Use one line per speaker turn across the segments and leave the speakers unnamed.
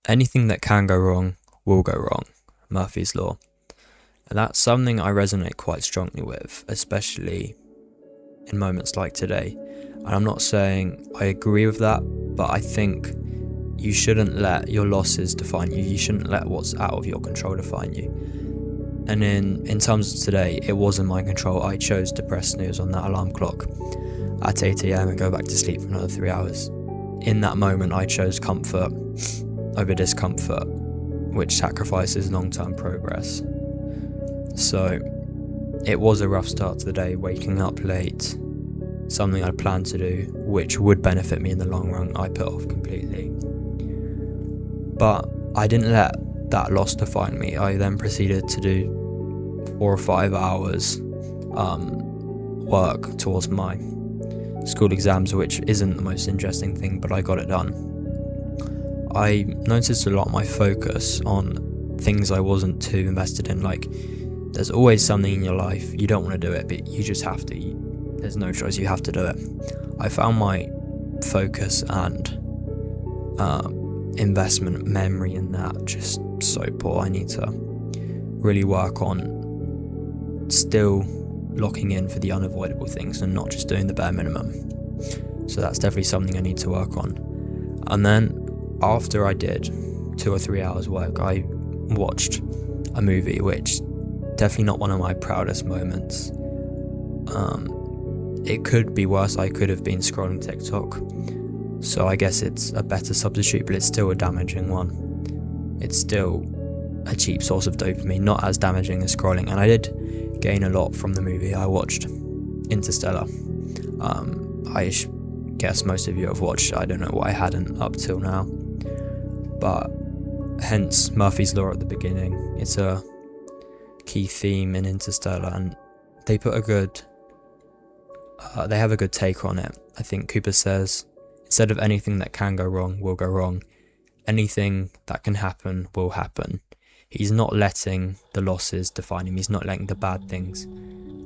anything that can go wrong will go wrong. Murphy's Law. And that's something I resonate quite strongly with, especially in moments like today. And I'm not saying I agree with that, but I think you shouldn't let your losses define you. You shouldn't let what's out of your control define you. And in terms of today, it was in my control. I chose to press snooze on that alarm clock at 8 a.m. and go back to sleep for another 3 hours. In that moment, I chose comfort over discomfort, which sacrifices long-term progress. So it was a rough start to the day, waking up late, something I'd planned to do, which would benefit me in the long run. I put off completely. But I didn't let that loss define me. I then proceeded to do 4 or 5 hours work towards my school exams, which isn't the most interesting thing, but I got it done. I noticed a lot of my focus on things I wasn't too invested in. Like, there's always something in your life you don't want to do it, but you just have to. There's no choice, you have to do it. I found my focus and investment memory in that just so poor. I need to really work on still locking in for the unavoidable things and not just doing the bare minimum. So that's definitely something I need to work on. And then after I did 2 or 3 hours work, I watched a movie, which definitely not one of my proudest moments. It could be worse. I could have been scrolling TikTok, so I guess it's a better substitute, but it's still a damaging one. It's still a cheap source of dopamine, not as damaging as scrolling. And I did gain a lot from the movie. I watched Interstellar. I guess most of you have watched. I don't know why I hadn't up till now, but hence Murphy's Law at the beginning. It's a key theme in Interstellar, and they put they have a good take on it. I think Cooper says, instead of anything that can go wrong will go wrong, anything that can happen will happen. He's not letting the losses define him. He's not letting the bad things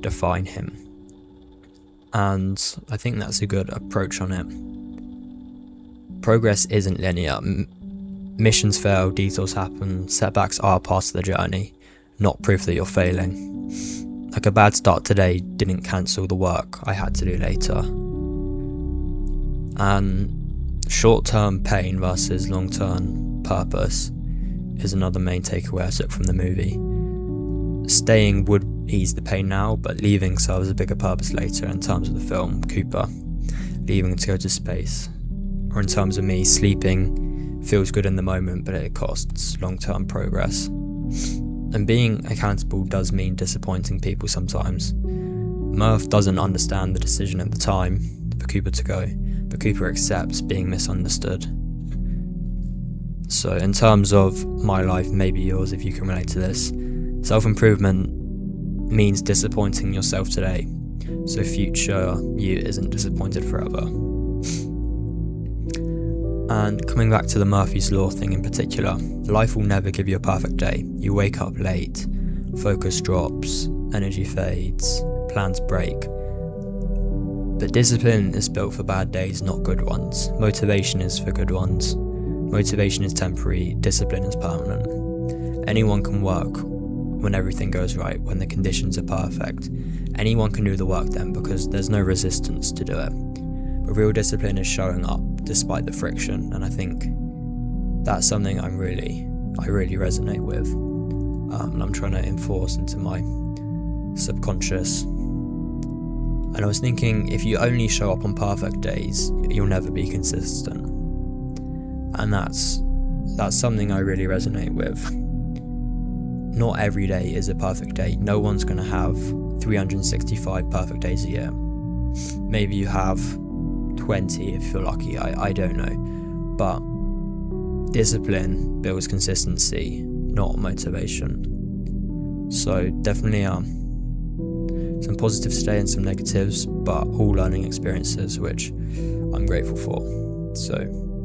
define him. And I think that's a good approach on it. Progress isn't linear. Missions fail, detours happen, setbacks are part of the journey, not proof that you're failing. Like, a bad start today didn't cancel the work I had to do later. And short-term pain versus long-term purpose is another main takeaway I took from the movie. Staying would ease the pain now, but leaving serves a bigger purpose later. In terms of the film, Cooper leaving to go to space, or in terms of me, sleeping feels good in the moment, but it costs long-term progress. And being accountable does mean disappointing people sometimes. Murph doesn't understand the decision at the time for Cooper to go, but Cooper accepts being misunderstood. So in terms of my life, maybe yours if you can relate to this, self-improvement means disappointing yourself today, so future you isn't disappointed forever. And coming back to the Murphy's Law thing in particular, life will never give you a perfect day. You wake up late, focus drops, energy fades, plans break. But discipline is built for bad days, not good ones. Motivation is for good ones. Motivation is temporary, discipline is permanent. Anyone can work when everything goes right, when the conditions are perfect. Anyone can do the work then, because there's no resistance to do it. But real discipline is showing up despite the friction, and I think that's something I really resonate with. And I'm trying to enforce into my subconscious. And I was thinking, if you only show up on perfect days, you'll never be consistent. And that's something I really resonate with. Not every day is a perfect day. No one's going to have 365 perfect days a year. Maybe you have 20 if you're lucky, I don't know. But discipline builds consistency, not motivation. So definitely some positives today and some negatives, but all learning experiences which I'm grateful for. So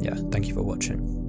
yeah, thank you for watching.